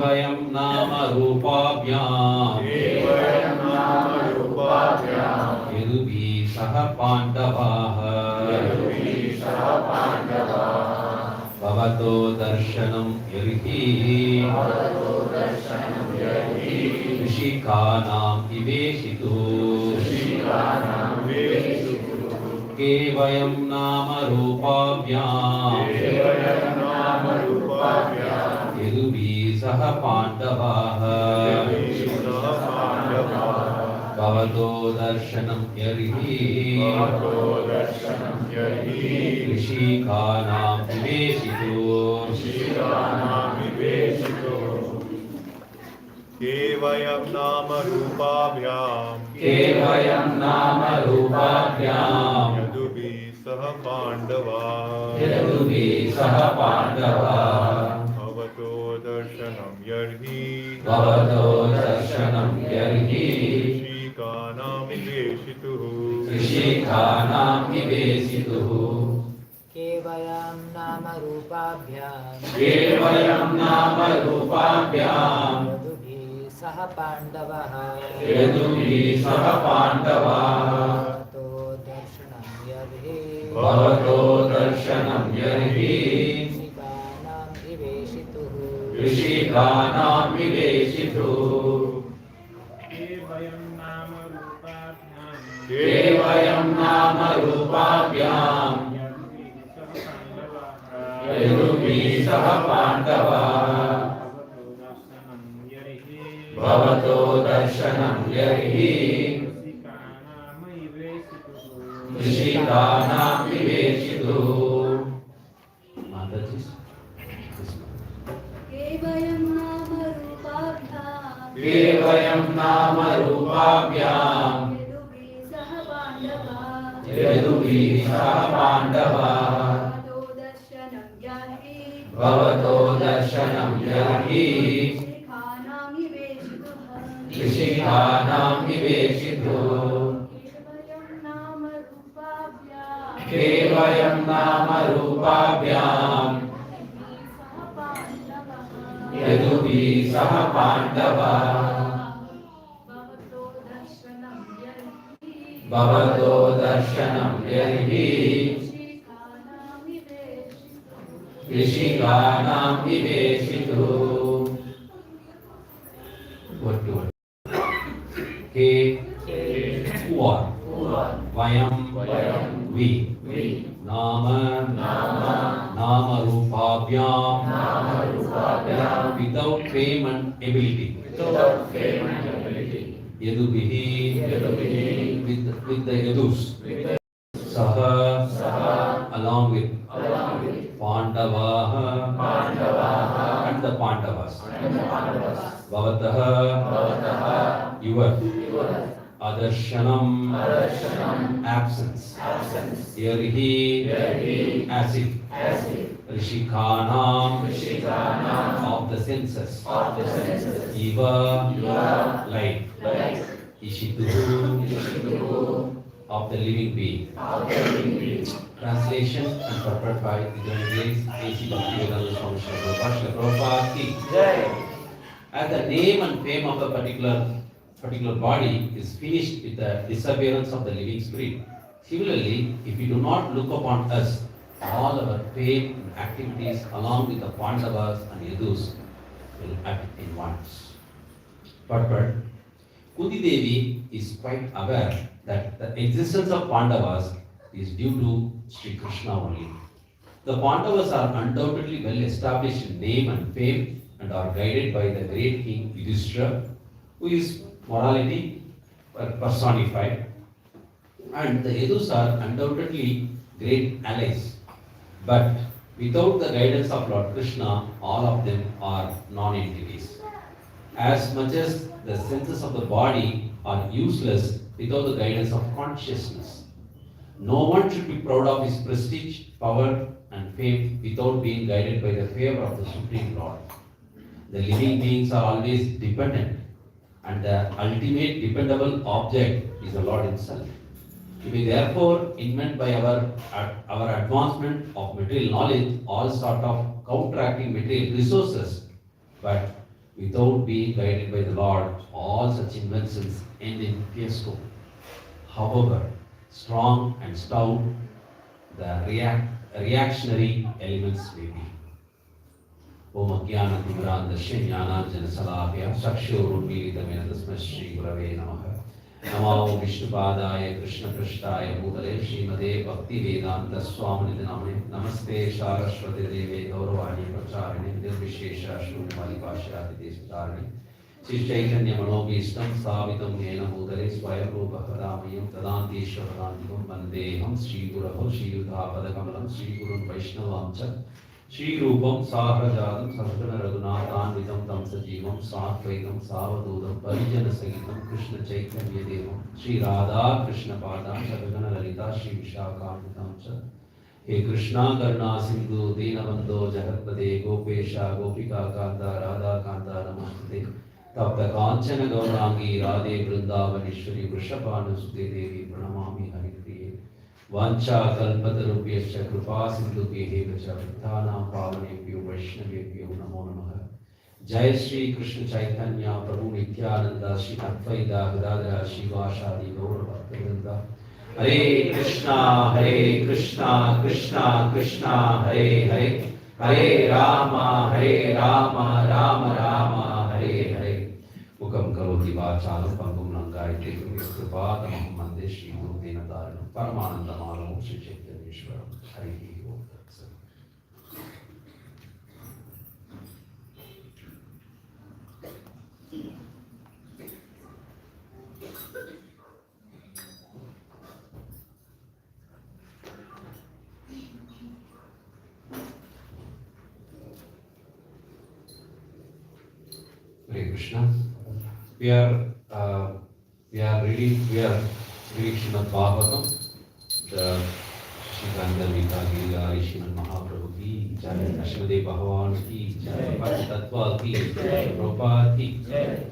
केवयं नाम रूपाभ्याम् यदुभिः सह पाण्डवाः भवतो दर्शनं यर्हि ऋषिकानाम् इवेशितो केवयं नाम रूपाभ्याम् यदुभिः सह पाण्डवाः भवतो दर्शनं यर्हि ऋषिकानाम् इवेशितो केवयं नाम रूपाभ्याम् यदुभिः सह पाण्डवा भवतो दर्शनं यर्हि ऋषिकानाम् इवेशितुः केवयं नाम रूपाभ्याम् यदुभिः सह पाण्डवः भवतो दर्शनं यर्हि ऋषिकानाम् इवेशितुः केवयं नाम रूपाभ्याम् यदुभिः सह पाण्डवाः भवतो दर्शनं यर्हि ऋषिकानाम् इवेशितुः केवयं नाम रूपाभ्याम् यदुभिः सह पाण्डवाः भवतो दर्शनं यर्हि ऋषिकानाम् इवेशितुः केवयं नाम रूपाभ्याम् यदुभिः सह पाण्डवाः भवतो दर्शनं यर्हि ऋषिकानाम् इवेशितुः के वयं we नाम रूपाभ्याम् without fame and ability यदुभिः with the yadus saha along with Pandavaha and the Pandavas Bhavatah your Adarshanam absence Yarhi as if Rishikanam of the senses Eva life Ishituhu of the living being. Translation and purport by the Journalist A.C. Bhaktivedanta Swami Srila Prabhupada Ki. As the name and fame of the particular body is finished with the disappearance of the living spirit. Similarly, if we do not look upon us, all our fame and activities along with the Pandavas and Yadus will act in once. Purport. Kunti Devi is quite aware that the existence of Pandavas is due to Sri Krishna only. The Pandavas are undoubtedly well established in name and fame and are guided by the great king Yudhishthira, who is morality personified, and the Yadus are undoubtedly great allies. But without the guidance of Lord Krishna, all of them are non-entities. As much as the senses of the body are useless without the guidance of consciousness. No one should be proud of his prestige, power and fame without being guided by the favor of the Supreme Lord. The living beings are always dependent, and the ultimate dependable object is the Lord Himself. We may therefore invent by our advancement of material knowledge all sort of counteracting material resources, but Without being guided by the Lord, all such inventions end in fiasco. However strong and stout the reactionary elements may be. Om Ajnana-Timirandasya Jnananjana-Salakaya Chakshurunmilitamena Tasmai Shri Gurave Namaha. Namo Vishnupadaya Krishna Prishtaya Bhutale Srimade Bhakti-Vedanta Swamini Namane. Namaste Saraswati Deve Gauravani Pracharine Nirvishesha Shunyamali Pashyati Desvatarine. Shri Chaitanya Manobhistam Sthavitam Yena Bhutale Swayambhuva Padamayam Tadanti Shvadantikam Vandeham Shri Guraho Shri Yudhapadakamalam Shri Gurun Vaishnavam Cha Shri Rupam Sahajadam Sarvana Raghunathanvitam Tam Sajivam Satvaitam Savadudam Parijana Sagitam Krishna Chaitanya Devam Shri Radha Krishna Padam Sarvana Lalita Shri Vishakam Cha He Krishna Karna Sindhu Dinabandho Jagatpade Gopesha Gopika Kanta Radha Kanta Namaste Tapta Kanchana Gaurangi Radhe Vrindavaneshwari Vrishabhanu Sute Devi Pranamami Haripriye Vancha Kalpatarupyascha Kripa Sindhubhyehe Vacha Vrittanam Pavanebhyo Vaishnavebhyo Namo Namaha. Jai Shri Krishna Chaitanya Prabhu Nityananda Shri Advaita Gadadhara Shivashadi Gaura Bhaktivinoda. Hare Krishna Krishna Krishna Hare Hare Hare Rama Rama Rama Hare Hare. Mukam karoti vachalam pangum langayate kripa tamaham mande Shri Guru Dinadaranam Paramanandamalam Shri Chaitanyeshwaram. Hare Om. Hare Krishna. We are reading Srimad Bhagavatam, the Shrikanda Vita Gila, Srimad Mahaprabhu ki Jai, Ashwade Bhagavan ki Jai, Tattva ki Jai, Prabhupada ki Jai.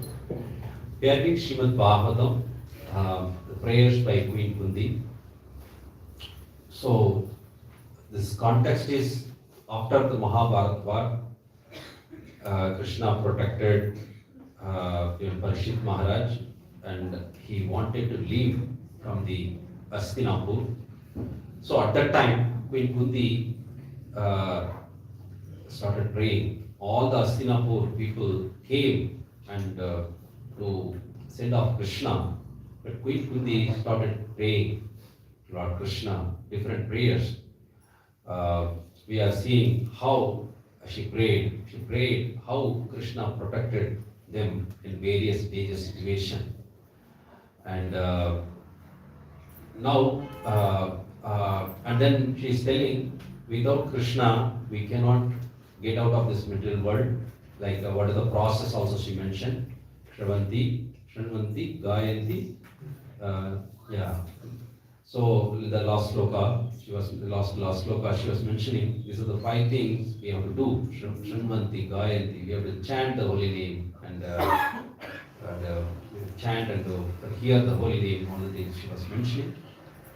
We are reading Srimad Bhagavatam, the prayers by Queen Kundi. So this context is after the Mahabharata war. Krishna protected Parishit Maharaj and he wanted to leave from the Hastinapur. So at that time, Queen Kunti started praying. All the Hastinapur people came and to send off Krishna. But Queen Kunti started praying Lord Krishna, different prayers. We are seeing how she prayed how Krishna protected them in various stages situation. And now, and then she is telling, without Krishna, we cannot get out of this material world. Like what is the process also she mentioned. Shravanti, Gayanti, yeah. So the last sloka, she was mentioning, these are the 5 things we have to do. Shravanti, Gayanti, we have to chant the holy name and chant and hear the holy name, all the things she was mentioning.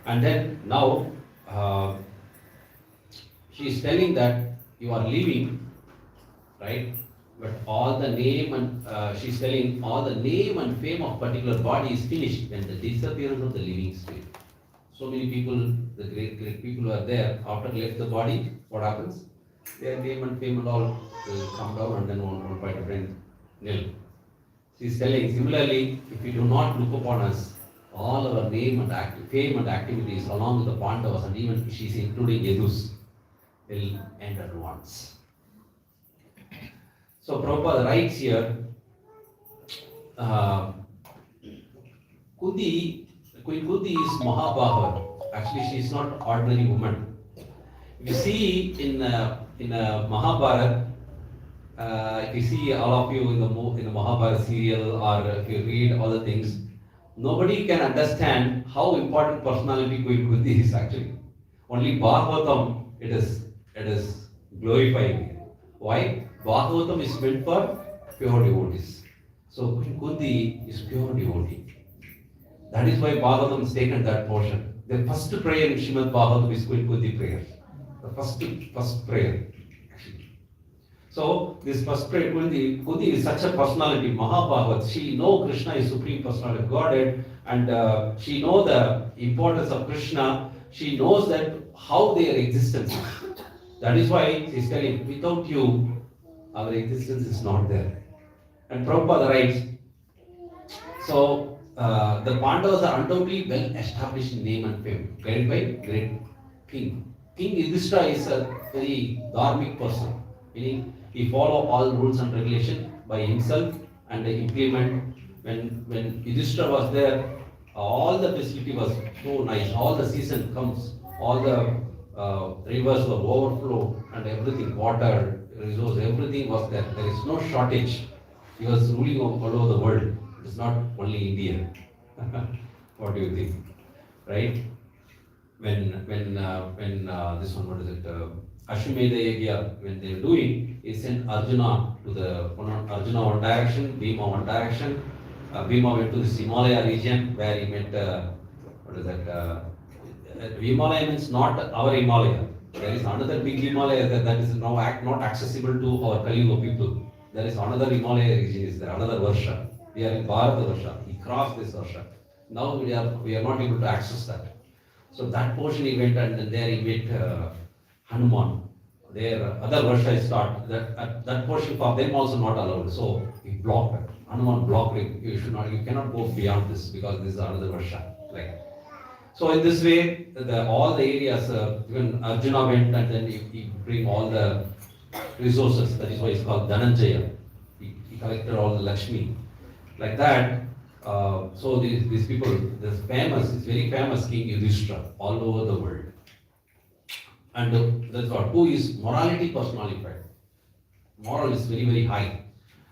And then now, she is telling that you are leaving, right? But all the name and, she is telling all the name and fame of particular body is finished when the disappearance of the living spirit. So many people, the great people who are there, after left the body, what happens? Their name and fame and all will come down and then one point of time nil. She is telling, similarly, if you do not look upon us, all our name and fame and activities along with the Pandavas and even she is including Yadus will end at once. So Prabhupada writes here, Queen Kunti is Mahabhaga. Actually, she is not ordinary woman. If you see in Mahabharata, if you see all of you in the Mahabharata serial or if you read all the things, nobody can understand how important personality Queen Kunti is actually. Only Bhagavatam it is glorifying. Why? Bhagavatam is meant for pure devotees. So Queen Kunti is pure devotee. That is why Bhagavatam has taken that portion. The first prayer in Srimad Bhagavatam is Queen Kunti prayer. The first prayer. Actually. So this first Kundi is such a personality, Mahabhagat. She know Krishna is supreme personality of Godhead, and she know the importance of Krishna. She knows that how their existence is. That is why she's telling, without you, our existence is not there. And Prabhupada writes, so the Pandavas are undoubtedly well established in name and fame, guided by great king. King Yudhishthira is a very dharmic person, meaning he follow all rules and regulation by himself and they implement. When Yudhishthira was there, all the facility was so nice. All the season comes, all the rivers were overflow and everything, water, resource, everything was there. There is no shortage. He was ruling all over the world. It is not only India. What do you think? Right? When this one, what is it? Ashwamedha Yagya, when they are doing, he sent Arjuna to Arjuna one direction, Bhima one direction. Bhima went to the Himalaya region where he met, what is that? Himalaya means not our Himalaya. There is another big Himalaya that is now not accessible to our Kali people. There is another Himalaya region, is there, another Varsha. We are in Bharata Varsha. He crossed this Varsha. Now we are not able to access that. So that portion he went, and then there he met Hanuman. There other Varsha is start. That portion for them also not allowed. So he blocked it. Hanuman blocked it. You cannot go beyond this because this is another Varsha. Like. So in this way, all the areas, even Arjuna went and then he bring all the resources. That is why it's called Dhananjaya. He collected all the Lakshmi. Like that, so these people, this very famous King Yudhishthira all over the world. And that's what, who is morality personified. Moral is very, very high.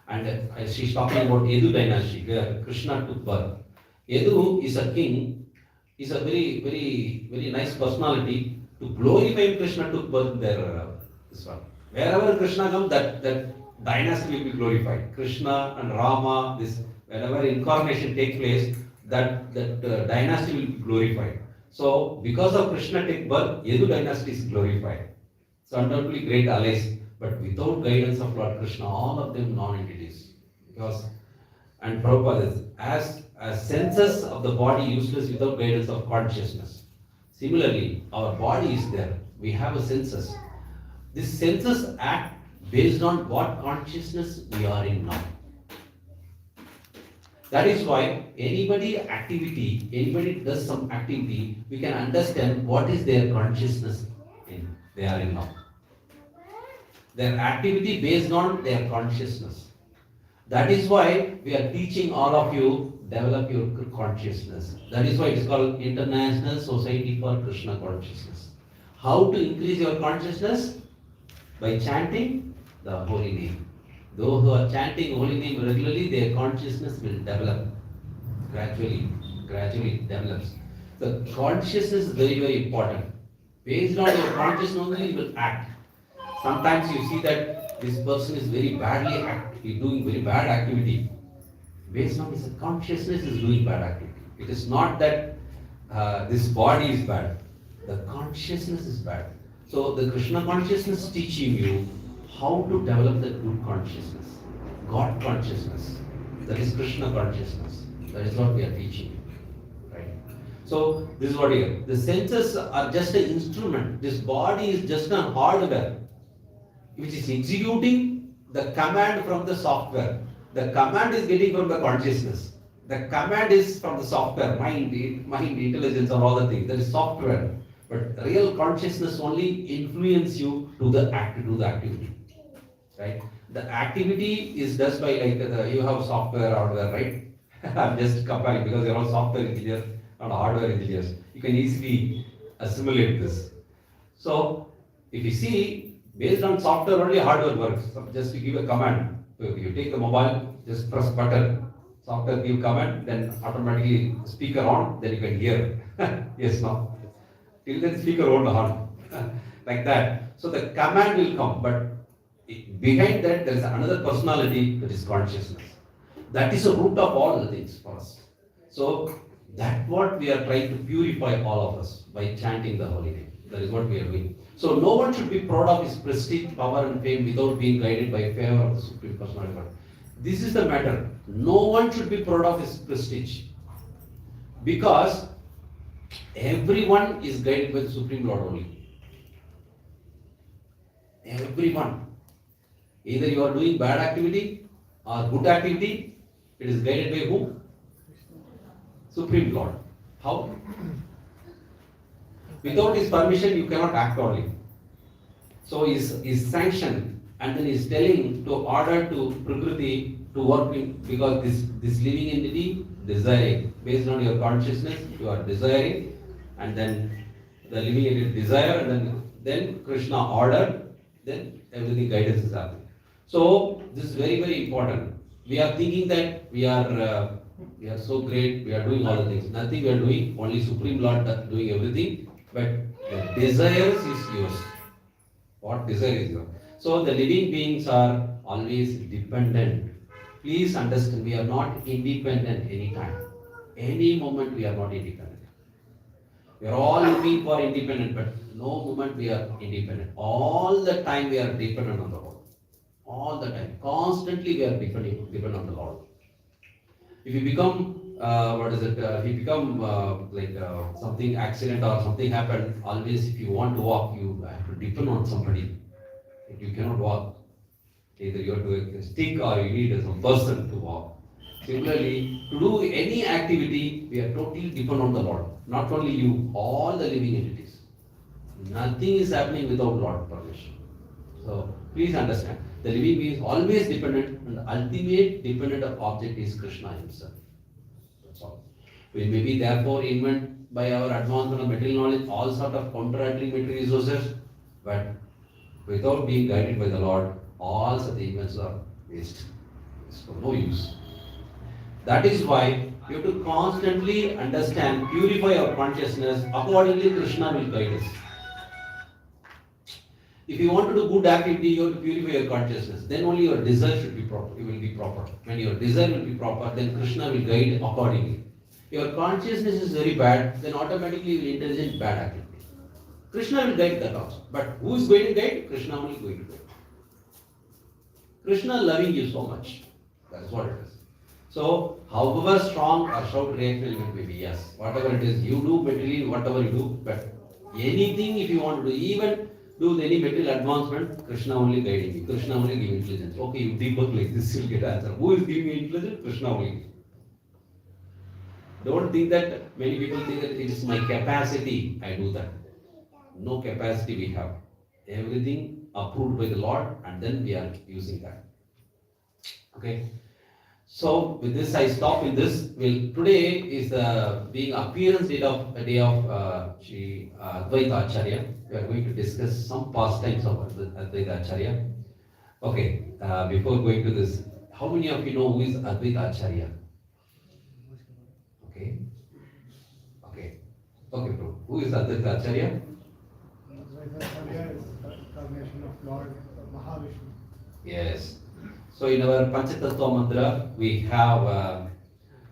And she's talking about Yadu dynasty, where Krishna took birth. Yadu is a king, is a very, very, very nice personality. To glorify Krishna took birth there. This one. Wherever Krishna comes, that dynasty will be glorified. Krishna and Rama, whenever incarnation takes place, that dynasty will be glorified. So, because of Krishna take birth, Yadu dynasty is glorified. So, undoubtedly great allies, but without guidance of Lord Krishna, all of them non-entities. And Prabhupada is, as senses of the body useless without guidance of consciousness. Similarly, our body is there. We have a senses. These senses act based on what consciousness we are in now. That is why anybody does some activity, we can understand what is their consciousness they are in now. Their activity based on their consciousness. That is why we are teaching all of you, develop your consciousness. That is why it is called International Society for Krishna Consciousness. How to increase your consciousness? By chanting the holy name. Those who are chanting holy name regularly, their consciousness will develop. Gradually develops. The consciousness is very, very important. Based on your consciousness only, you will act. Sometimes you see that this person is very badly doing very bad activity. Based on his consciousness is doing bad activity. It is not that this body is bad. The consciousness is bad. So the Krishna consciousness is teaching you how to develop the good consciousness, God consciousness. That is Krishna consciousness. That is what we are teaching you. Right? So this is what here. The senses are just an instrument. This body is just a hardware which is executing the command from the software. The command is getting from the consciousness. The command is from the software, mind, intelligence, and all the things. That is software. But real consciousness only influence you to the activity. Right? The activity is just by you have software, hardware, right? I'm just comparing because you're all software engineers and hardware engineers. You can easily assimilate this. So, if you see, based on software only hardware works. So just to give a command, you take the mobile, just press button, software give command, then automatically speaker on, then you can hear. Yes, no. Till then speaker won't on. Like that. So the command will come, but behind that there is another personality, that is consciousness. That is the root of all the things for us. So that's what we are trying to purify all of us by chanting the holy name. That is what we are doing. So no one should be proud of his prestige, power and fame without being guided by favor of the Supreme Personality of God. This is the matter. No one should be proud of his prestige. Because everyone is guided by the Supreme Lord only. Everyone. Either you are doing bad activity or good activity, it is guided by whom? Supreme Lord. How? Without his permission, you cannot act on it. So his sanction, and then he's telling to order to Prakriti to work in, because this living entity desiring, based on your consciousness, you are desiring, and then the living entity desire, and then Krishna ordered, then everything guidance is happening. So this is very, very important. We are thinking that we are so great, we are doing all the things. Nothing we are doing, only Supreme Lord doing everything. But the desires is yours. What desire is yours? So the living beings are always dependent. Please understand, we are not independent anytime. Any moment we are not independent. We are all looking for independent, but no moment we are independent. All the time we are dependent on the Lord. All the time. Constantly we are dependent on the Lord. If you become if you become something accident or something happened, always if you want to walk, you have to depend on somebody. If you cannot walk, either you have to a stick or you need some person to walk. Similarly, to do any activity, we are totally dependent on the Lord. Not only you, all the living entities. Nothing is happening without Lord permission. So please understand, the living being is always dependent, and the ultimate dependent object is Krishna himself. That's all. We may be therefore invent by our advancement of material knowledge all sort of contradictory material resources, but without being guided by the Lord, all such events are waste. It's for no use. That is why you have to constantly understand, purify our consciousness. Accordingly, Krishna will guide us. If you want to do good activity, you have to purify your consciousness. Then only your desire should be proper. It will be proper. When your desire will be proper, then Krishna will guide accordingly. Your consciousness is very bad, then automatically you will indulge in bad activity. Krishna will guide that also. But who is going to guide? Krishna only going to guide. Krishna loving you so much. That is what it is. So, however strong or short reaction it may be, yes, whatever it is, you do materially, whatever you do, but anything if you want to do, even do any material advancement, Krishna only guiding you, Krishna only giving intelligence. Okay, you debug like this, you'll get answer. Who is giving you intelligence? Krishna only. Don't think that, many people think that it is my capacity, I do that. No capacity we have. Everything approved by the Lord, and then we are using that. Okay. So with this I stop in this. Today is the being appearance day of Shri Advaita Acharya. We are going to discuss some pastimes of Advaita Acharya. Okay, before going to this, how many of you know who is Advaita Acharya? Okay, bro. Who is Advaita Acharya? Advaita Acharya is the incarnation of Lord Mahavishnu. Yes. So in our Panchatattva mantra, we have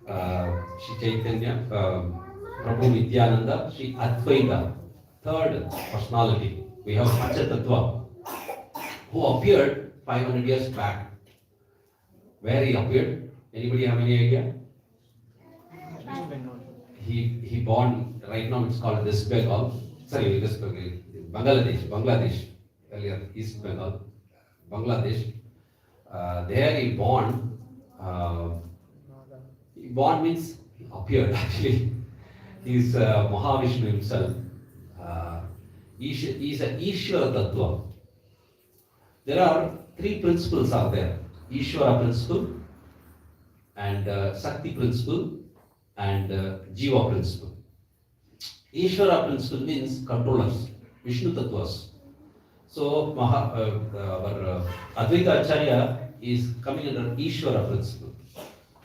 Shri Chaitanya, Prabhu Nityananda, Shri Advaita, third personality. We have Panchatattva, who appeared 500 years back. Where he appeared? Anybody have any idea? He born, right now it's called West Bengal. Sorry, West Bengal, Bangladesh. Earlier, East Bengal, Bangladesh. There he born. Born means appeared actually. He is Mahavishnu himself. He is an Ishvara Tattva. There are three principles are there. Ishvara principle, and Sakti principle, and Jiva principle. Ishvara principle means controllers, Vishnu Tattvas. So our Advaita Acharya is coming under Ishvara principle.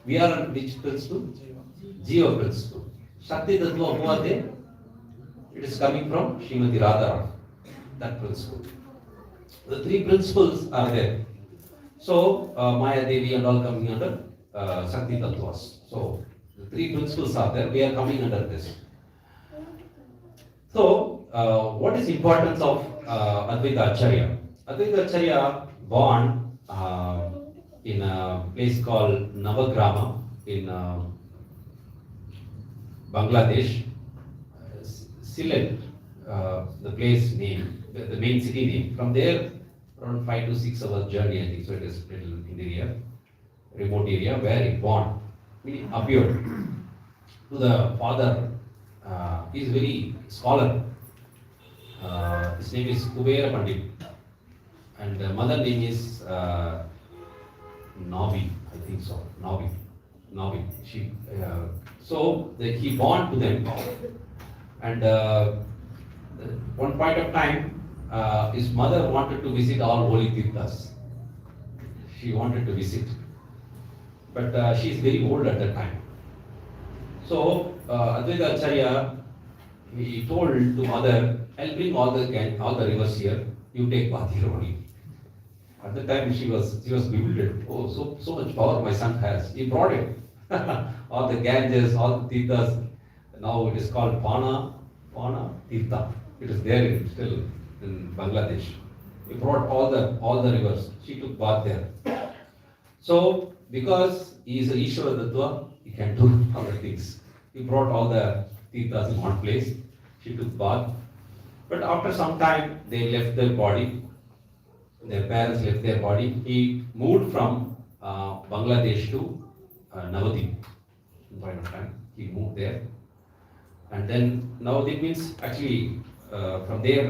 We are on which principle? Jiva principle. Shakti Tattva, who are they? It is coming from Srimati Radha, that principle. The three principles are there. So Maya Devi and all coming under Shakti Tattvas. So the three principles are there. We are coming under this. So what is importance of Advaita Acharya. Advaita Acharya born in a place called Navagrama in Bangladesh. Sylhet, the place name, the main city name. From there, around 5 to 6 hours journey, I think. So it is little in the area, remote area where he born. He appeared to the father. He is very scholar. His name is Kubera Pandit, and the mother name is Navi, I think so. Navi. She. He born to them, and one point of time, his mother wanted to visit all holy tirthas. She wanted to visit, but she is very old at that time. So Advaita Acharya, he told to mother, "I'll bring all the rivers here. You take bath here only." At the time she was bewildered. Oh, so much power my son has. He brought it. All the Ganges, all the tirthas. Now it is called Pana Tirtha. It is there still in Bangladesh. He brought all the rivers. She took bath there. So because he is a Ishvara Tattva, he can do all the things. He brought all the tirthas in one place. She took bath. But after some time, they left their body. Their parents left their body. He moved from Bangladesh to Navadip. In point of time, he moved there. And then Navadip means actually from there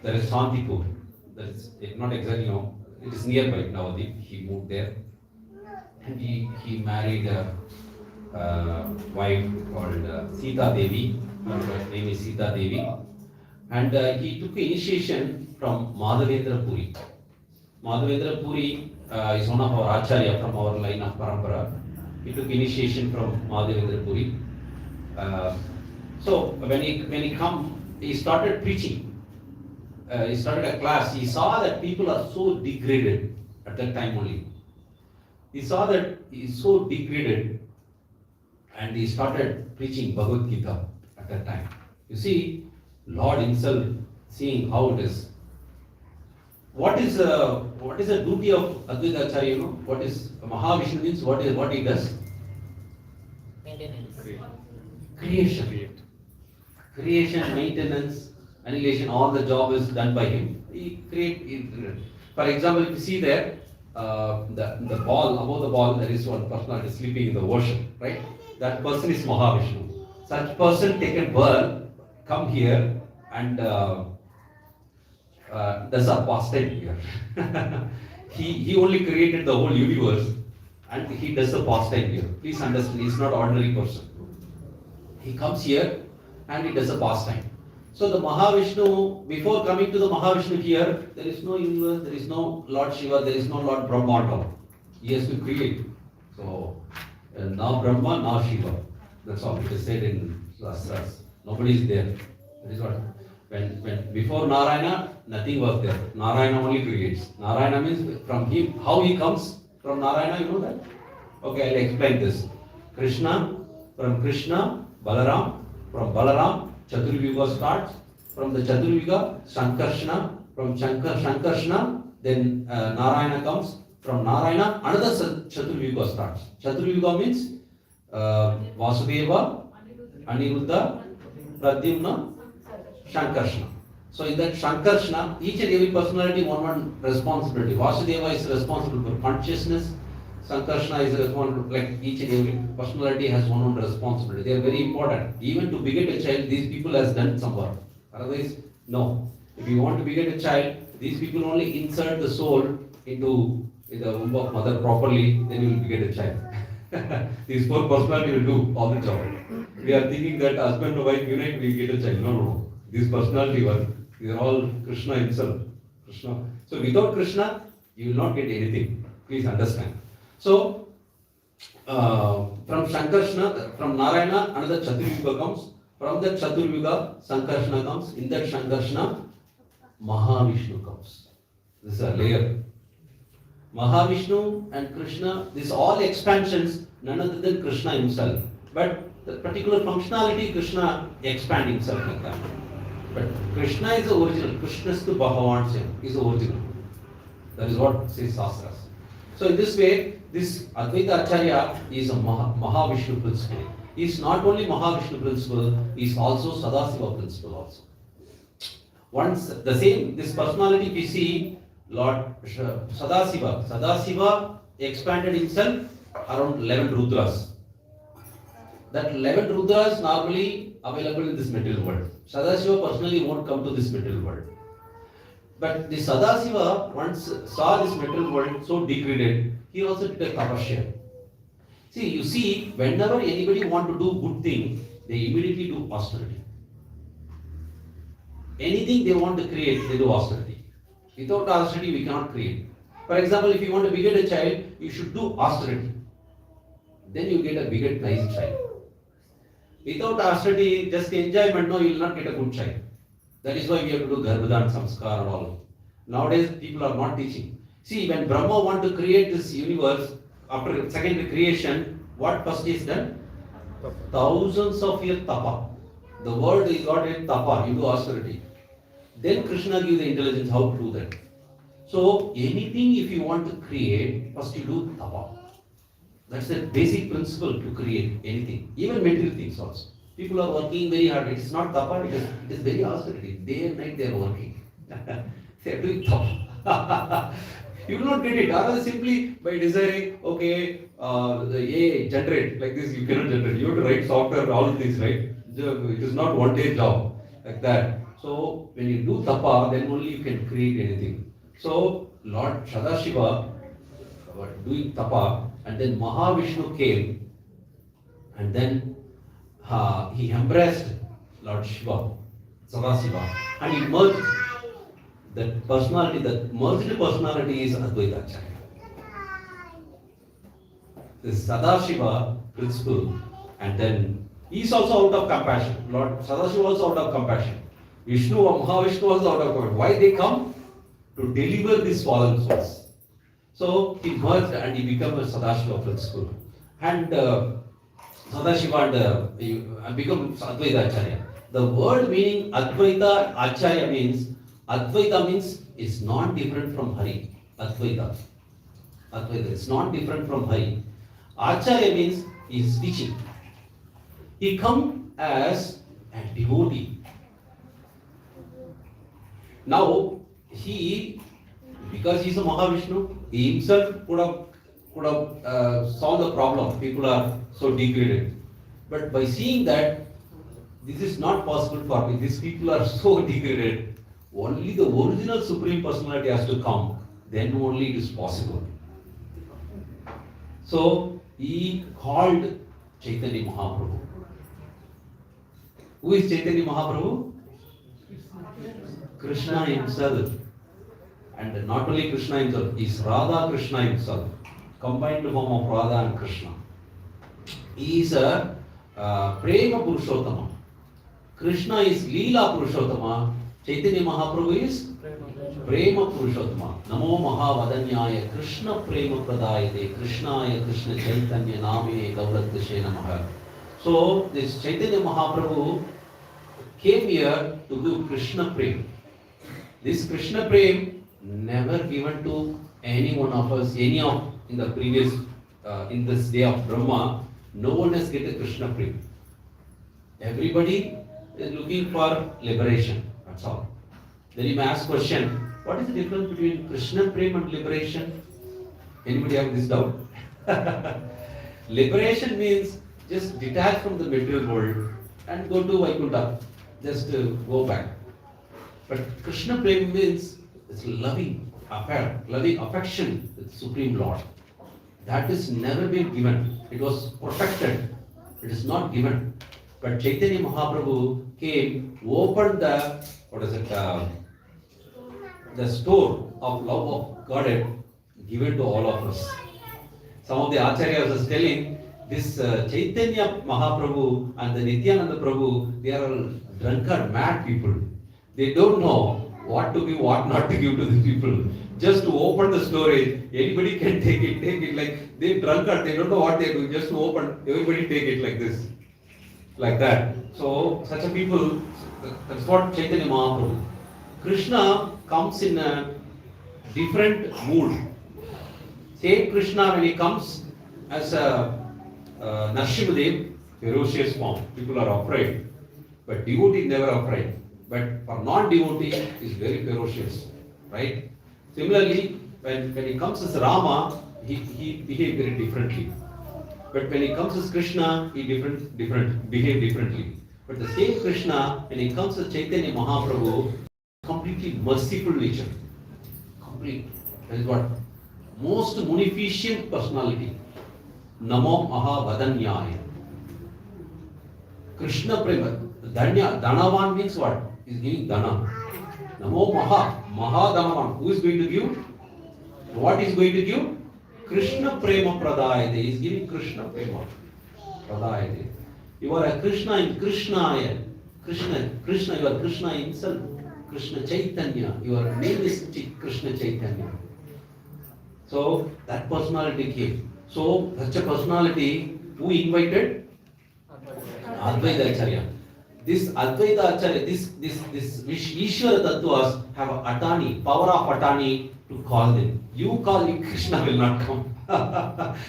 there is Shantipur. That is not exactly it is nearby Navadip. He moved there, and he married a wife called Sita Devi. Her name is Sita Devi, and he took initiation from Madhavendra Puri. Madhavendra Puri is one of our acharya from our line of parampara. He took initiation from Madhavendra Puri. So when he come, he started preaching. He started a class. He saw that people are so degraded at that time only. He saw that he is so degraded, and he started preaching Bhagavad Gita at that time. You see, Lord himself seeing how it is. What is the duty of Advaita Acharya? What is Mahavishnu means? What he does? Maintenance. Creation, maintenance, annihilation. All the job is done by him. For example, if you see there, the ball, above the ball, there is one person sleeping in the ocean, right? That person is Mahavishnu. Such person taken birth, come here and does a pastime here. he only created the whole universe, and he does a pastime here. Please understand, he is not ordinary person. He comes here and he does a pastime. So the Mahavishnu, before coming to the Mahavishnu here, there is no universe, there is no Lord Shiva, there is no Lord Brahma at all. He has to create. So now Brahma, now Shiva. That's all it is said in Shastras. Nobody is there. That is what. When before Narayana, nothing was there. Narayana only creates. Narayana means from him. How he comes from Narayana, you know that? Okay, I'll explain this. Krishna, from Krishna, Balaram, from Balaram, Chaturvyuga starts. From the Chaturvyuga, Sankarshana, from Sankarshana, then Narayana comes. From Narayana, another Chaturvyuga starts. Chaturvyuga means Vasudeva, Aniruddha, Pradyumna, Sankarshana. So in that Sankarshana, each and every personality one responsibility. Vasudeva is responsible for consciousness. Sankarshana is responsible, like each and every personality has one responsibility. They are very important. Even to beget a child, these people has done some work. Otherwise, no. If you want to beget a child, these people only insert the soul into the womb of mother properly, then you will beget a child. These four personality will do all the job. We are thinking that husband and wife unite, we get a child. No. These personality work. These are all Krishna himself. Krishna. So without Krishna, you will not get anything. Please understand. So from Sankarshana, from Narayana, another Chaturvyuga comes. From that Chaturvyuga, Sankarshana comes. In that Sankarshana, Mahavishnu comes. This is a layer. Mahavishnu and Krishna, these all expansions, none other than Krishna himself. But the particular functionality, Krishna expand himself like that. But Krishna is the original. Krishnastu Bhagavan is the original. That is what says Shastras. So in this way, this Advaita Acharya is a Mahavishnu principle. He is not only Mahavishnu principle, he is also Sadasiva principle also. Once the same, this personality we see, Lord Sadasiva expanded himself around 11 Rudras. That 11 Rudras normally available in this material world. Sadasiva personally won't come to this material world. But the Sadasiva once saw this material world so degraded, he also did a tapasya. See, you see, whenever anybody want to do good thing, they immediately do austerity. Anything they want to create, they do austerity. Without austerity, we cannot create. For example, if you want to beget a child, you should do austerity. Then you get a beget nice child. Without austerity, just enjoyment, no, you will not get a good child. That is why we have to do Garbhadan, Samskar and all. Nowadays, people are not teaching. See, when Brahma want to create this universe, after second creation, what first is done? Thousands of years tapa. The word is got in tapa, you do austerity. Then Krishna gives the intelligence how to do that. So, anything if you want to create, first you do tapa. That's the basic principle to create anything, even material things also. People are working very hard. It is not tapa, it is very austerity. Day and night they are working. They are doing tapa. You will not get it. Or simply by desiring, okay, the AI generate like this, you cannot generate. You have to write software, all things, right? It is not one day job like that. So when you do tapa, then only you can create anything. So Lord Sadashiva doing tapa, and then Mahavishnu came, and then he embraced Lord Shiva, Sadasiva, and he merged that personality, that merged personality is Advaita Acharya. This Sadashiva principle, and then he is also out of compassion. Lord Sadashiva also out of compassion. Vishnu or Mahavishnu also out of compassion. Why they come? To deliver these fallen souls. So he merged and he became a Sadashiva principle. And Sadashiva and become Advaita Acharya. The word meaning Advaita Acharya means, Advaita means it's not different from Hari. Advaita. Advaita, it's not different from Hari. Acharya means he is teaching. He come as a devotee. Now, because he is a Mahavishnu, he himself could have solved the problem. People are so degraded. But by seeing that this is not possible for me, these people are so degraded, only the original Supreme Personality has to come, then only it is possible. So he called Chaitanya Mahaprabhu. Who is Chaitanya Mahaprabhu? Krishna himself. And not only Krishna himself, he is Radha Krishna himself. Combined form of Radha and Krishna. He is a Prema Purushottama. Krishna is Leela Purushottama. Chaitanya Mahaprabhu is Prema Purushottama. Namo Mahavadanyaya Krishna Prema Pradayate Krishnaya Krishna Chaitanya Namine Gaurattashe Namaha. So this Chaitanya Mahaprabhu came here to do Krishna Prema. This Krishna Prema never given to any one of us, in the previous, in this day of Brahma, no one has get a Krishna Prema. Everybody is looking for liberation, that's all. Then you may ask question, what is the difference between Krishna Prema and liberation? Anybody have this doubt? Liberation means just detach from the material world and go to Vaikuntha, just go back. But Krishna Prema means it's loving affair, loving affection with Supreme Lord. That is never been given. It was protected. It is not given. But Chaitanya Mahaprabhu came, opened the, the store of love of Godhead given to all of us. Some of the Acharyas was telling, this Chaitanya Mahaprabhu and the Nityananda Prabhu, they are all drunkard, mad people. They don't know what to give, what not to give to the people. Just to open the storage, anybody can take it like they drunkard, they don't know what they do, just to open, everybody take it like this. like that. So such a people, that's what Chaitanya Mahaprabhu. Krishna comes in a different mood. Same Krishna when he comes as a Narsimhadev, ferocious form, people are afraid. But devotee never afraid. But for non-devotee is very ferocious, right? Similarly, when he comes as Rama, he behave very differently. But when he comes as Krishna, he behave differently. But the same Krishna, when he comes as Chaitanya Mahaprabhu, completely merciful nature. Complete. That is what most munificent personality. Namo Mahavadanyaya. Krishna Prema. Danya. Dhanavan means what? Is giving Dhana. Namo Mahadhanavan. Who is going to give? What is going to give? Krishna Prema Pradayate. He is giving Krishna Prema Pradayate. You are a Krishna in Krishnaya. Krishna, you are Krishna himself. Krishna Chaitanya. Your name is Krishna Chaitanya. So that personality came. So such a personality, who invited? Advaita Acharya. This Advaita Acharya, this Ishvara Tattvas have attorney, power of attorney to call them. You call it, Krishna will not come.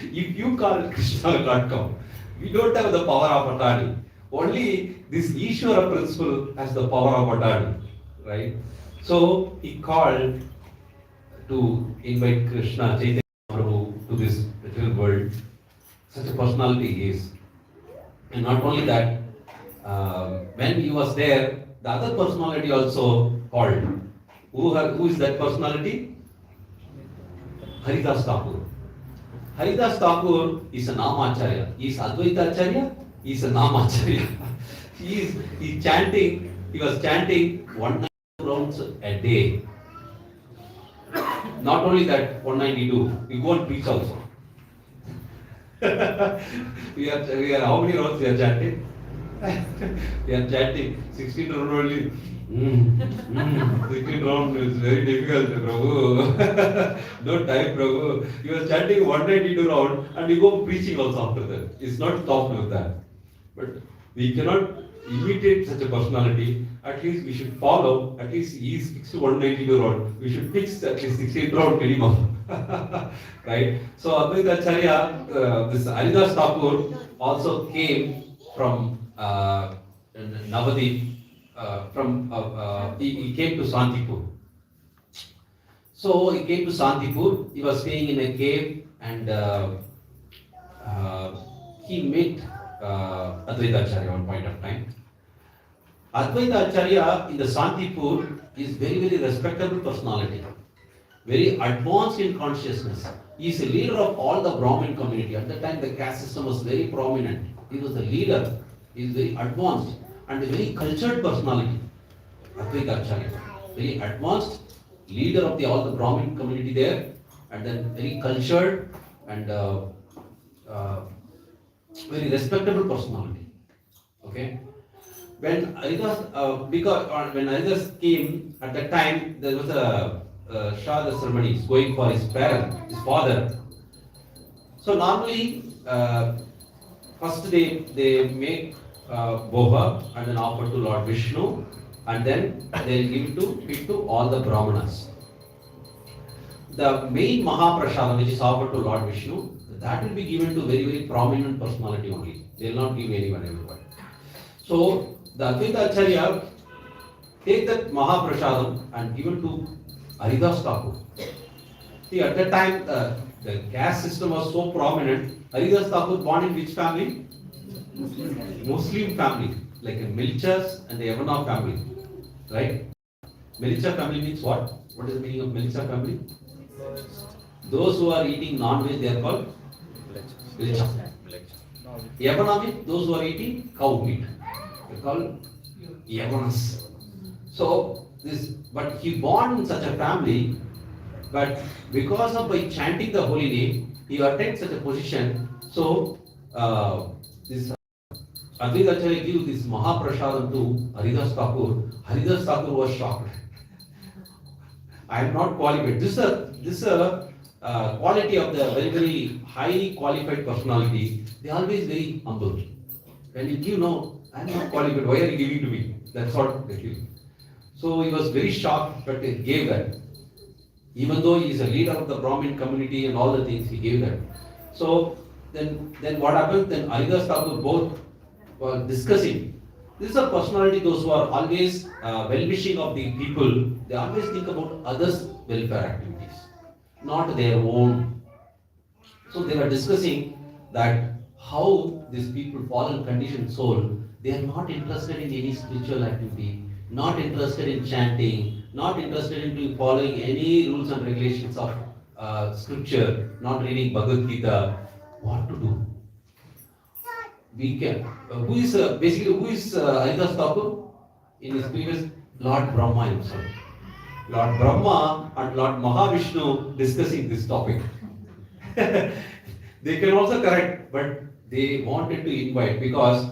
If you call it, Krishna will not come. We don't have the power of attorney. Only this Ishvara principle has the power of attorney. Right? So he called to invite Krishna, Chaitanya Mahaprabhu to this material world. Such a personality he is. And not only that, when he was there, the other personality also called. Who is that personality? Haridas Thakur. Haridas Thakur is a Namacharya. He is Advaita Acharya, he is a Namacharya. He was chanting 192 rounds a day. Not only that, 192, we go and preach also. we are how many rounds we are chanting? We are chanting 16 rounds only. 16 rounds is very difficult, Prabhu. Don't type, Prabhu. You are chanting 192 rounds and you go preaching also after that. It's not stopped with that. But we cannot imitate such a personality. At least we should follow. At least he is fixed to 192 round. We should fix at least 16 round minimum. Right? So Advaita Acharya, this Haridas Thakur also came from Navadip. He came to Santipur. So he came to Santipur. He was staying in a cave and he met Advaita Acharya one point of time. Advaita Acharya in the Santipur is very, very respectable personality, very advanced in consciousness. He is a leader of all the Brahmin community. At that time, the caste system was very prominent. He was the leader. He is very advanced and a very cultured personality. Advaita Acharya, very advanced leader of all the Brahmin community there, and then very cultured and very respectable personality. Okay. When Haridas came, at that time there was a Shraddha ceremony going for his father. So normally, first they make boha and then offer to Lord Vishnu, and then they will give it to all the Brahmanas. The main Mahaprasada, which is offered to Lord Vishnu, that will be given to very, very prominent personality only. They will not give everyone. So the Advaita Acharya take that Mahaprasadam and give it to Haridas Thakur. See, at that time, the caste system was so prominent. Haridas Thakur born in which family? Muslim family, like a Milchas and the Yavana family, right? Milicha family means what? What is the meaning of Milicha family? Those who are eating non-veg, they are called Milicha. Yavana means those who are eating cow meat. They are called Yavanas. So but he born in such a family, but because of by chanting the holy name, he attained such a position. So this Advaita Acharya gave this Mahaprasadam to Haridas Thakur. Haridas Thakur was shocked. I am not qualified. This is a quality of the very, very highly qualified personality. They are always very humble. When you give I'm not qualified, why are you giving to me? That's what they feel. So he was very shocked, but he gave that. Even though he is a leader of the Brahmin community and all the things, he gave that. So then what happened? Then Haridas Thakur both were discussing. This is a personality, those who are always well-wishing of the people, they always think about others' welfare activities, not their own. So they were discussing that how these people, fallen conditioned soul, they are not interested in any spiritual activity, not interested in chanting, not interested in following any rules and regulations of scripture, not reading Bhagavad Gita. What to do? We can. Who is Haridas Thakur? In his previous, Lord Brahma himself. Lord Brahma and Lord Mahavishnu discussing this topic. They can also correct, but they wanted to invite because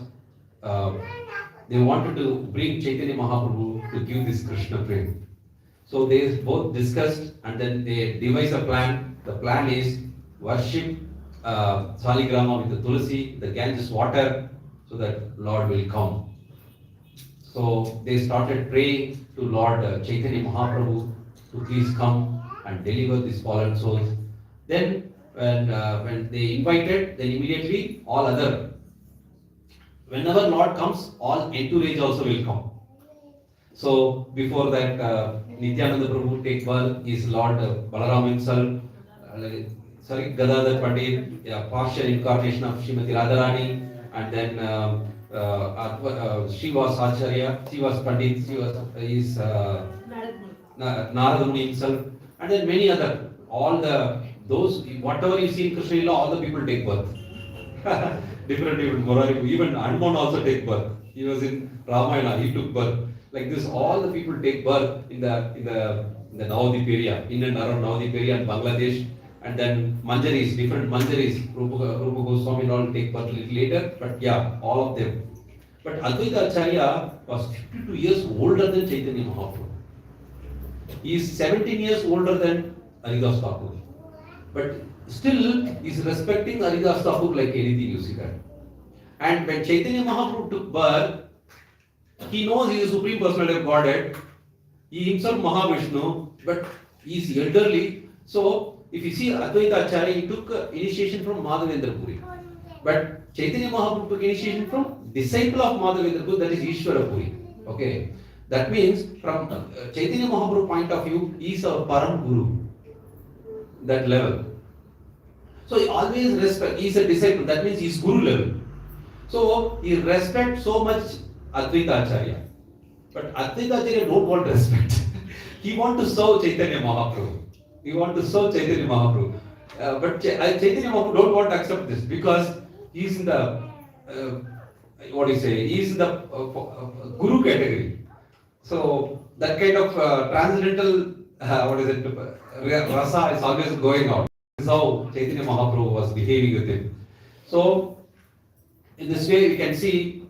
they wanted to bring Chaitanya Mahaprabhu to give this Krishna Prem. So they both discussed and then they devised a plan. The plan is worship Saligrama with the Tulsi, the Ganges water, so that Lord will come. So they started praying to Lord Chaitanya Mahaprabhu to please come and deliver these fallen souls. Then when they invited, then immediately all other, whenever Lord comes, all entourage also will come. So before that, Nityananda Prabhu take birth is Lord Balaram himself, Gadadhar Pandit, partial incarnation of Srimati Radharani, and then she was Acharya, she was Pandit, is Narada Muni himself, and then many other, those, whatever you see in Krishna Lila, all the people take birth. Different people, Murari, even Hanuman also take birth. He was in Ramayana, he took birth. Like this, all the people take birth in the Navadip area, in and around Navadip area and Bangladesh. And then Manjaris, different Manjaris, Rupa Goswami and all take birth a little later, but yeah, all of them. But Advaita Acharya was 52 years older than Chaitanya Mahaprabhu. He is 17 years older than Haridas Thakur. But still, he is respecting Haridas Thakur like anything, you see that. And when Chaitanya Mahaprabhu took birth, he knows he is the Supreme Personality of Godhead. He himself Mahavishnu, but he is elderly. So, if you see Advaita Acharya, he took initiation from Madhavendra Puri. But Chaitanya Mahaprabhu took initiation from disciple of Madhavendra Puri, that is Ishvara Puri. Okay. That means from Chaitanya Mahaprabhu point of view, he is our Param Guru. That level. So he always respect, he is a disciple, that means he is Guru level. So he respects so much Advaita Acharya. But Advaita Acharya don't want respect. He want to serve Chaitanya Mahaprabhu. He want to serve Chaitanya Mahaprabhu. But Chaitanya Mahaprabhu don't want to accept this because he is in the, he is in the Guru category. So that kind of transcendental, rasa is always going out. This is how Chaitanya Mahaprabhu was behaving with him. So in this way we can see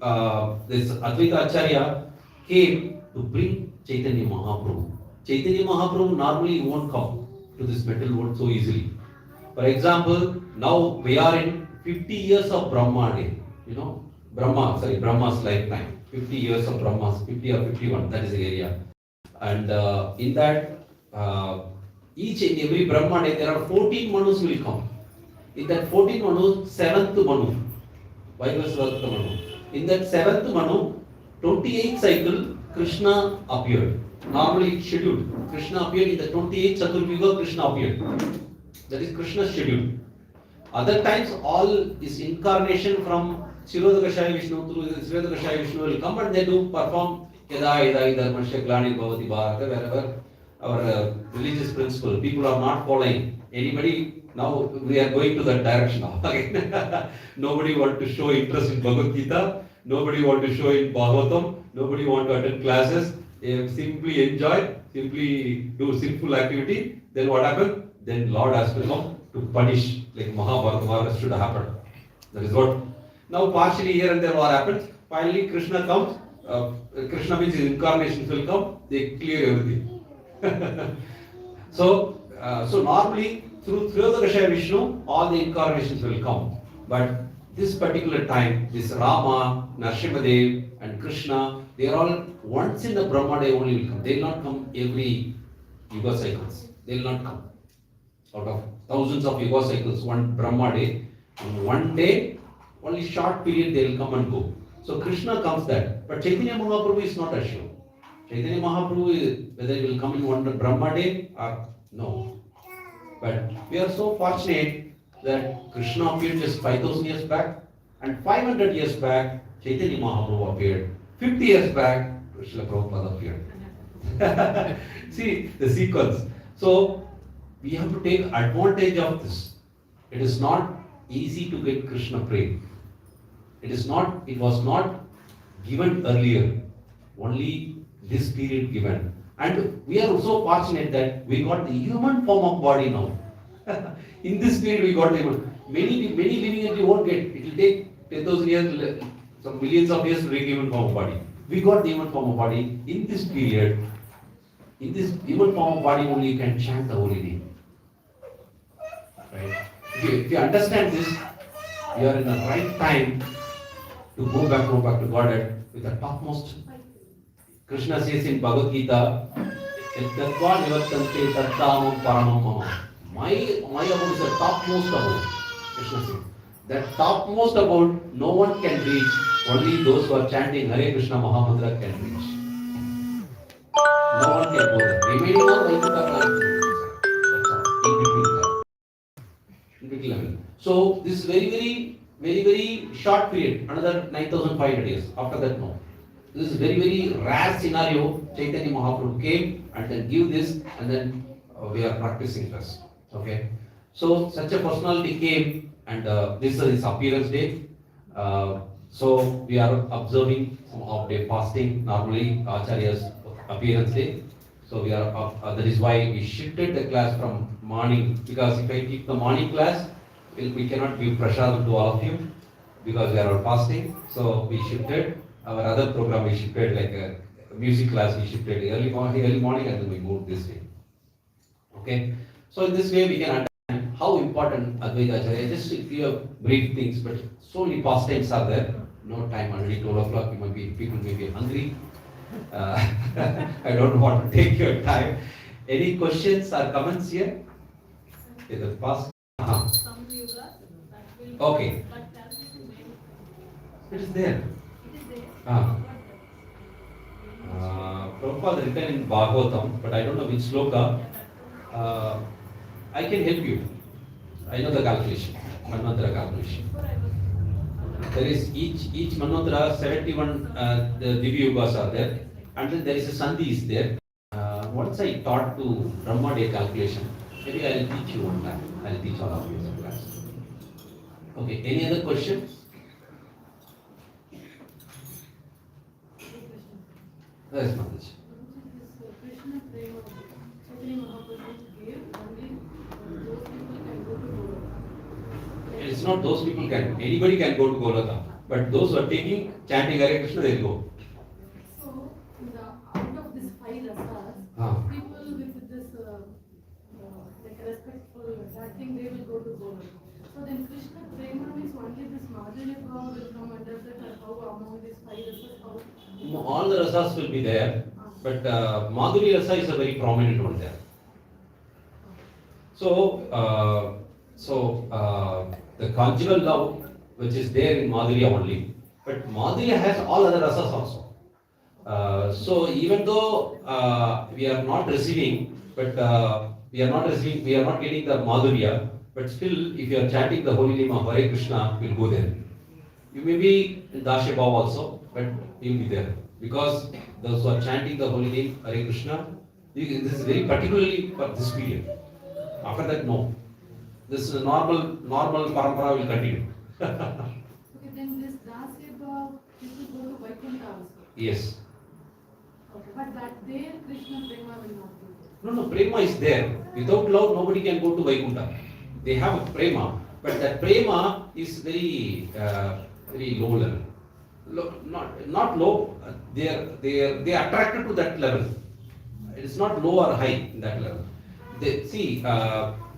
this Advaita Acharya came to bring Chaitanya Mahaprabhu. Chaitanya Mahaprabhu normally won't come to this metal world so easily. For example, now we are in 50 years of Brahma day. You know, Brahma's lifetime. 50 years of Brahma's, 50 or 51, that is the area. And in that, each and every Brahma day, there are 14 Manus will come. In that 14 Manus, 7th Manu. Vaivasvata Manu. In that 7th Manu, 28th cycle, Krishna appeared. Normally it's scheduled. Krishna appeared in the 28th Chaturvyuga, Krishna appeared. That is Krishna's schedule. Other times, all is incarnation from Shirodakashaya Vishnu through Shirodakashaya Vishnu will come and they do perform Yada Dharmasya Glani Bhavati Bharata, wherever our religious principle. People are not following. Anybody, now we are going to that direction now. Again. Nobody want to show interest in Bhagavad Gita. Nobody want to show in Bhagavatam. Nobody want to attend classes. They simply enjoy, simply do sinful activity. Then what happens? Then Lord has to come to punish, like Mahabharata should happen. That is what. Now partially here and there what happens? Finally Krishna comes. Krishna means his incarnations will come. They clear everything. So normally through Shirodakashaya Vishnu, all the incarnations will come. But this particular time, this Rama, Narsimhadev, and Krishna, they are all once in the Brahma day only will come. They will not come every yuga cycles. They will not come. Out of thousands of yuga cycles, one Brahma day, in one day, only short period they will come and go. So Krishna comes that. But Chaitanya Mahaprabhu is not assured. Chaitanya Mahaprabhu, whether he will come in one Brahma day or no. But we are so fortunate that Krishna appeared just 5,000 years back, and 500 years back, Chaitanya Mahaprabhu appeared. 50 years back, Krishna Prabhupada appeared. See the sequence. So we have to take advantage of this. It is not easy to get Krishna prema. It was not given earlier. Only this period given. And we are so fortunate that we got the human form of body now. In this period we got the human. Many living you won't get. It will take 10,000 years, some millions of years to get human form of body. We got the human form of body. In this period, in this human form of body only you can chant the holy name. Right? If you understand this, you are in the right time to go back to Godhead with the topmost. Krishna says in Bhagavad Gita, my abode is the topmost abode. Krishna says. That topmost abode no one can reach, only those who are chanting Hare Krishna Mahamantra can reach. No one can go there. Remaining all Vaikuntha that's all. In between level. So this is very short period, another 9,500 years. After that, no. This is very rare scenario. Chaitanya Mahaprabhu came and then give this, and then we are practicing this. Okay. So such a personality came, and this is his appearance day. So we are observing some off-day fasting. Normally, Acharya's appearance day. So we are that is why we shifted the class from morning, because if I keep the morning class, we cannot give prasadam to all of you because we are fasting. So we shifted our other program. We shifted like a music class. We shifted early morning, and then we moved this way. Okay. So in this way we can understand how important Advaita Acharya. Just to give you brief things, but so many pastimes are there. No time, already 12 o'clock. People may be hungry. I don't want to take your time. Any questions or comments here? Is it past? Some yugas that will. Okay. But calculation name. It is there. It is there. Prabhupada written in Bhagavatam, but I don't know which sloka. I can help you. I know the calculation, Manvantara calculation. There is each Manvantara 71 the Divya Yugas are there, and then there is a Sandhi is there. Once I taught to Brahma Day calculation, maybe I will teach you one time. I will teach all of you in class. Okay, any other questions? Yes, Mataji. Krishna Prema, Chaitanya Mahaprabhu gave only those people can go to Goloka. It's not those people can. Anybody can go to Goloka, but those who are taking chanting Hare Krishna, they will go. So, out of these 5 rasas, Ah. people with this like respectful acting, they will go to Goloka. So then Krishna Prema means only this Madhurya Bhava will come under that, or how among these 5 rasas, how? All the rasas will be there, but Madhuri rasa is a very prominent one there. So, the conjugal love, which is there in Madhurya only, but Madhurya has all other rasas also. So even though we are not receiving, but we are not getting the Madhurya, but still, if you are chanting the holy name of Hare Krishna, we'll go there. You may be in Dasya Bhav also, but you'll be there. Because those who are chanting the holy name Hare Krishna, this is very particularly for this period. After that, no. This is normal parampara will continue. Okay, then this Dasya Bhav, people go to Vaikuntha also. Yes. Okay, but that there Krishna Prema will not be there. No, Prema is there. Without love, nobody can go to Vaikuntha. They have a Prema, but that Prema is very low level. Not low. They are attracted to that level. It is not low or high in that level. They see.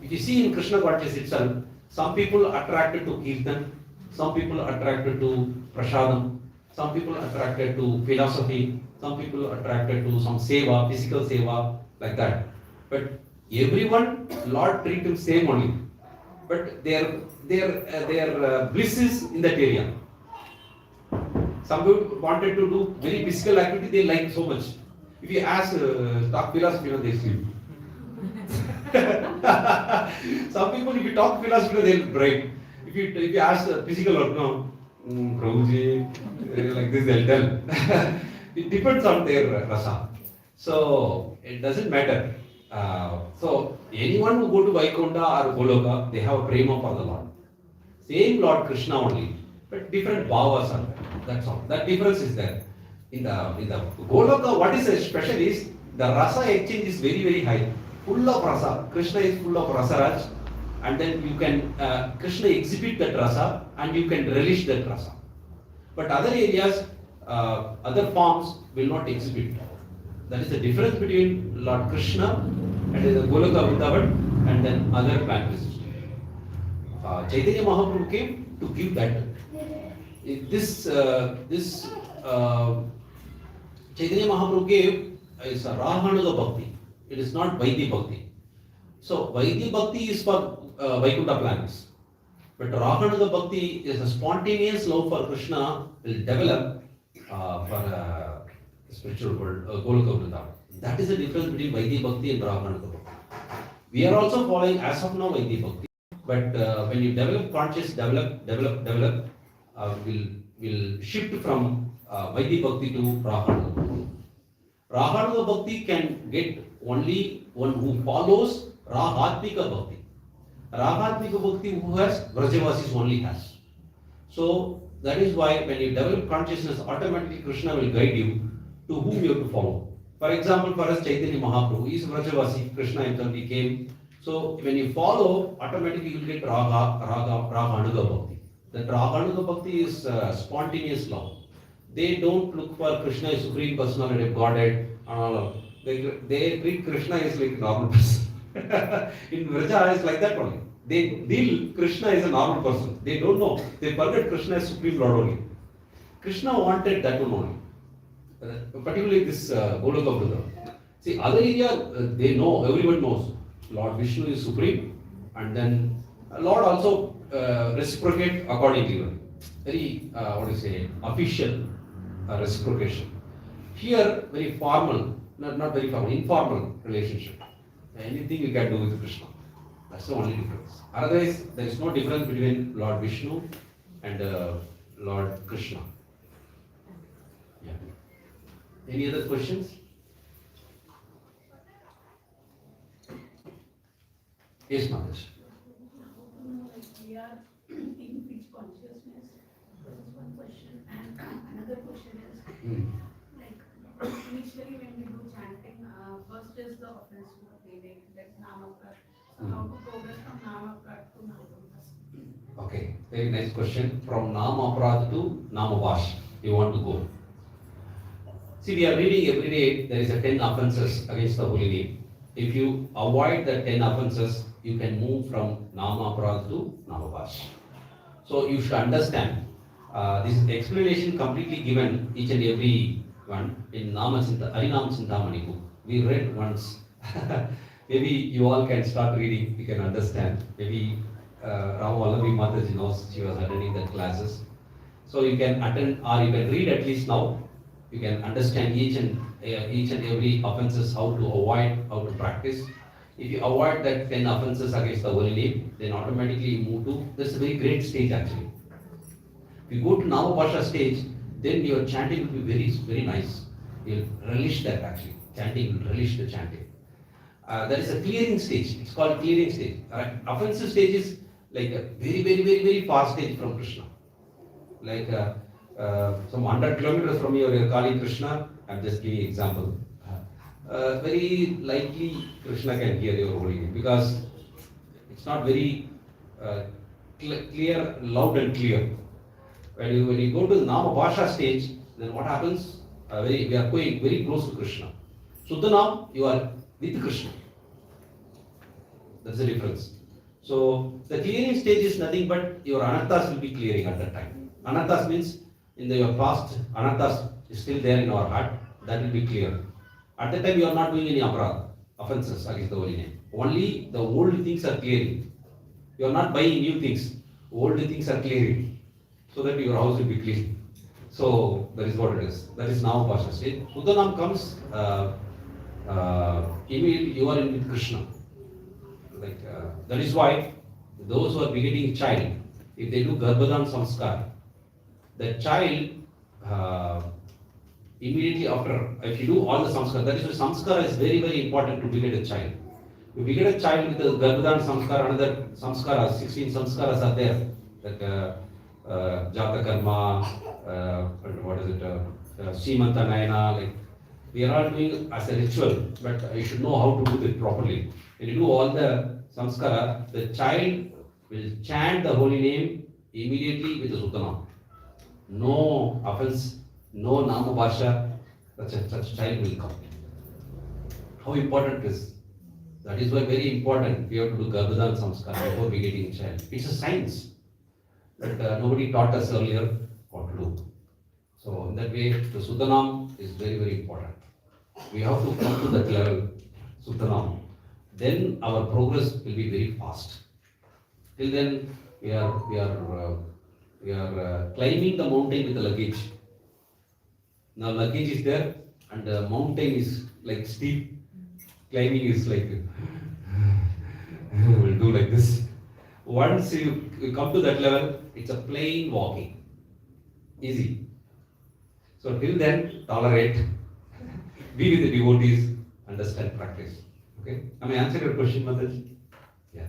If you see in Krishna consciousness itself, some people are attracted to Kirtan, some people are attracted to Prasadam, Some people attracted to philosophy, some people attracted to some seva, physical seva, like that. But everyone, Lord treat him same only. But their bliss is in that area. Some people wanted to do very physical activity, they like so much. If you ask talk philosophy, they sleep. Some people, if you talk philosophy, they'll break. If you ask physical work, no, Prabhuji, like this, they'll tell. It depends on their rasa. So it doesn't matter. So anyone who go to Vaikuntha or Goloka, they have a prema for the Lord. Same Lord Krishna only, but different bhavas are there. That's all. That difference is there. In the Goloka, what is special is the rasa exchange is very, very high. Full of rasa. Krishna is full of rasa raj, and then you can Krishna exhibit that rasa and you can relish that rasa. But other areas, other forms will not exhibit. That is the difference between Lord Krishna and the Goloka Vrindavan and then other planets. Chaitanya Mahaprabhu came to give that. This Chaitanya Mahaprabhu gave is a Rahanuga Bhakti. It is not Vaidhi Bhakti. So Vaidhi Bhakti is for Vaikuntha planets. But Rahanuga Bhakti is a spontaneous love for Krishna will develop for spiritual world, Goloka Vrindavan. That is the difference between Vaidhi Bhakti and Rahanuga Bhakti. We are also following as of now Vaidhi Bhakti. But when you develop conscious, develop, will shift from Vaidhi Bhakti to Rahanuga Bhakti. Rahanuga Bhakti can get only one who follows Rahatmika Bhakti. Rahatmika Bhakti who has Vrajavasis only has. So that is why when you develop consciousness, automatically Krishna will guide you to whom you have to follow. For example, for us Chaitanya Mahaprabhu, he is Vrajavasi, Krishna himself became. So when you follow, automatically you will get Rahanuga Bhakti. That Rahanuga Bhakti is spontaneous love. They don't look for Krishna as Supreme Personality of Godhead and all. They treat Krishna as like a normal person. In Vraja, it's like that only. They deal Krishna as a normal person. They don't know. They forget Krishna as Supreme Lord only. Krishna wanted that one only. Particularly this Goloka Vrindavan. See, other area, they know, everyone knows. Lord Vishnu is supreme, and then Lord also reciprocate accordingly. Very, official reciprocation. Here, very formal, not very formal, informal relationship. Anything you can do with Krishna. That's the only difference. Otherwise, there is no difference between Lord Vishnu and Lord Krishna. Yeah. Any other questions? Yes, Mahesh. We are in which consciousness? That is one question. And another question is, like, initially when we do chanting, first is the offense what we make, that Namakat. So how to progress from Namakat to Namakas? Okay, very nice question. From Nama Aparad to Nama Vash, you want to go. See, we are reading every day, there is a 10 offenses against the holy name. If you avoid the 10 offenses, you can move from Nama Aparad to Nama Vash. So you should understand, this explanation completely given each and every one in Harinam Chintamani book. We read once. Maybe you all can start reading, you can understand. Maybe Ram Vallavi Mataji knows, she was attending the classes. So you can attend or you can read at least now. You can understand each and every offenses, how to avoid, how to practice. If you avoid that 10 offenses against the holy name, then automatically you move to, that's a very great stage actually. If you go to Namabhasha stage, then your chanting will be very, very nice. You'll relish that actually. Chanting will relish the chanting. That is a clearing stage. It's called clearing stage. Offensive stage is like a very, very, very, very far stage from Krishna. Like some 100 kilometers from your calling Krishna, I'm just giving example. Very likely Krishna can hear your holy name because it's not very clear, loud and clear. When you go to the Namabhasha stage, then what happens? We are going very close to Krishna. Suddhanam, you are with Krishna. That's the difference. So the clearing stage is nothing but your anarthas will be clearing at that time. Anarthas means in your past, anarthas is still there in our heart, that will be clear. At that time, you are not doing any offenses against the holy name. Only the old things are clearing. You are not buying new things. Old things are clearing, so that your house will be clean. So that is what it is. That is now Pastor said. Sudanam comes immediately. You are in with Krishna. That is why those who are begetting child, if they do Garbhadan Samskar, the child immediately after, if you do all the samskar, that is why samskara is very, very important to beget a child. You beget a child with the Garbhadan Samskar, another samskaras, 16 samskaras are there. That Jata Karma, what is it, Srimanta Nayana, like we are all doing as a ritual, but you should know how to do it properly. When you do all the samskara, the child will chant the holy name immediately with the Suttanam. No offense, no Nama Bhasha, such child will come. How important it is? That is why very important we have to do Garbhadan Samskar before begetting a child. It's a science that nobody taught us earlier what to do. So in that way, the Suttanam is very, very important. We have to come to that level, Suttanam. Then our progress will be very fast. Till then, we are climbing the mountain with the luggage. Now luggage is there and the mountain is like steep. Climbing is like, we'll do like this. Once you come to that level, it's a plain walking. Easy. So till then, tolerate. Be with the devotees, understand, practice. Okay? Am I answering your question, Mataji? Yeah.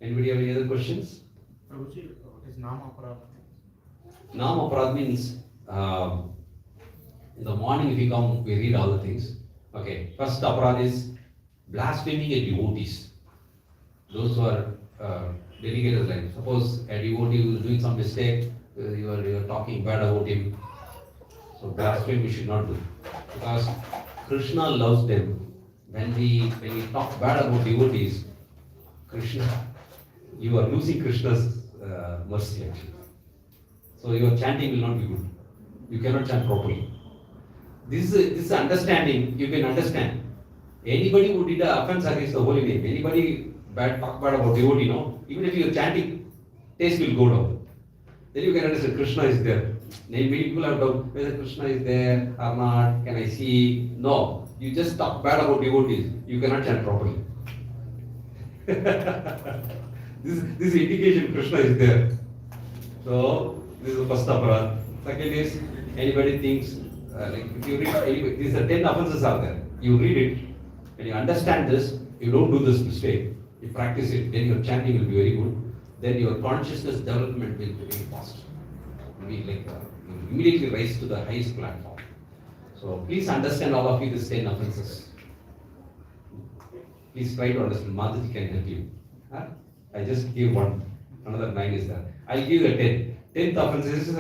Anybody have any other questions? Prabhuji, what is Nama Aparad? Nam Aparad means in the morning if you come, we read all the things. Okay, first Aparad is blaspheming a devotees. Those who are dedicated life. Suppose a devotee who is doing some mistake, you are talking bad about him. So blasphemy we should not do. Because Krishna loves them. When we talk bad about devotees, Krishna, you are losing Krishna's mercy actually. So your chanting will not be good. You cannot chant properly. This understanding, you can understand. Anybody who did an offense against the holy name, anybody talk bad about devotee, no? Even if you are chanting, taste will go down. Then you can understand Krishna is there. Many people have doubt whether Krishna is there or not. Can I see? No. You just talk bad about devotees. You cannot chant properly. This indication Krishna is there. So this is the first aparad. Second is anybody thinks like if you read these are 10 offenses are there. You read it and you understand this. You don't do this mistake. You practice it. Then your chanting will be very good. Then your consciousness development will be very fast. Will be like you immediately rise to the highest platform. So please understand all of you these 10 offenses. Please try to understand. Mataji can help you. Huh? I just gave one. Another 9 is there. I'll give the 10. 10th offense is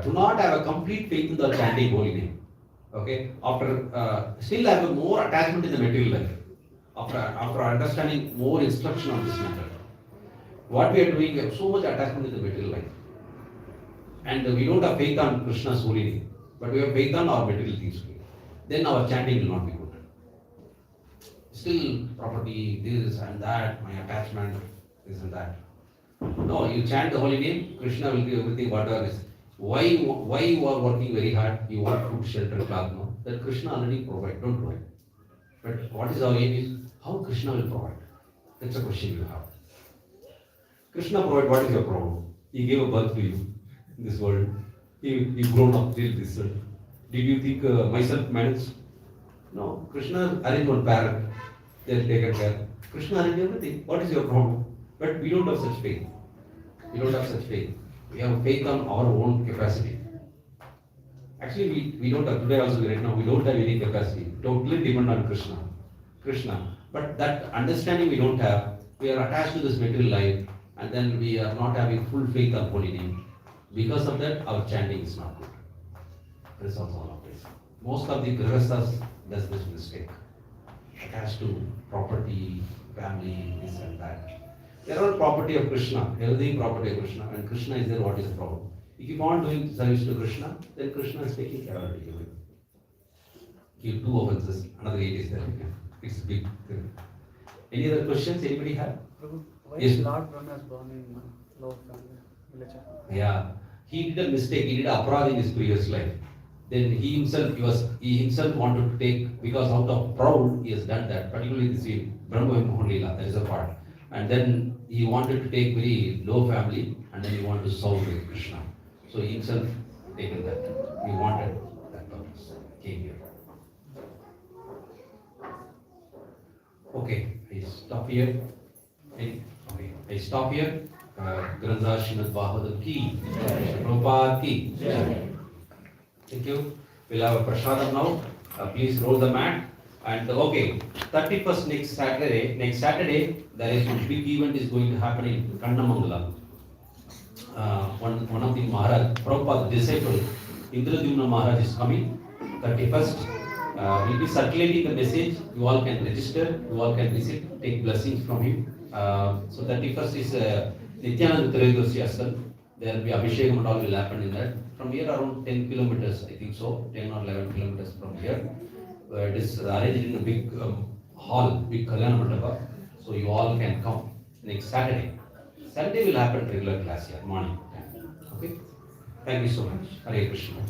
do not have a complete faith in the chanting holy name. Okay? After still have a more attachment in the material life. After understanding more instruction on this matter. What we are doing, we have so much attachment in the material life. And we don't have faith on Krishna's holy name. But we have faith on our material things. Then our chanting will not be good. Still property, this and that, my attachment, this and that. No, you chant the holy name, Krishna will give everything whatever is. Why you are working very hard, you want food, shelter, cloth, no? That Krishna already provide, don't provide. But what is our aim is, how Krishna will provide? That's a question you have. Krishna provide, what is your problem? He gave a birth to you in this world. He grown up till this world. Did you think myself managed? No, Krishna arranged one parent. They'll take care. Krishna arranged everything. What is your problem? But we don't have such faith. We don't have such faith. We have faith on our own capacity. Actually, we don't have, today also right now, we don't have any capacity. Totally depend on Krishna. But that understanding we don't have. We are attached to this material life and then we are not having full faith on holy name. Because of that, our chanting is not good. That is also one of this. Most of the grihasthas does this mistake. Attached to property, family, this and that. They are all property of Krishna, everything property of Krishna. And Krishna is there, what is the problem? You keep on doing service to Krishna, then Krishna is taking care of you. Give 2 offenses, another 8 is there. It's a big thing. Any other questions anybody have? Prabhu, why Yes. is Lord Brahma is born in low family village? Yeah, he did a mistake. He did aparadha in his previous life. Then he himself wanted to take, because out of proud he has done that. Particularly this Brahma Mohan Leela, that is a part. And then he wanted to take very low family, and then he wanted to serve with Krishna. So he himself taken that. He wanted that purpose. Came here. Okay, I stop here. Okay, I stop here. Grandha Srimad Bhagavatam ki, Prabhupada ki. Thank you. We'll have a prasadam now. Please roll the mat. And okay, 31st next Saturday, there is one big event is going to happen in Kannamangala. One of the Maharaj, Prabhupada disciple, Indradyumna Maharaj is coming. 31st. We'll be circulating the message. You all can register. You all can visit, take blessings from him. So 31st is Nityananda Triyodashi Astal. There will be Abhishekam and all will happen in that. From here around 10 kilometers, I think so, 10 or 11 kilometers from here. It is arranged in a big hall, big Kalyana Mandapa. So you all can come next Saturday. Saturday will happen regular class here, morning. Okay? Thank you so much. Hare Krishna.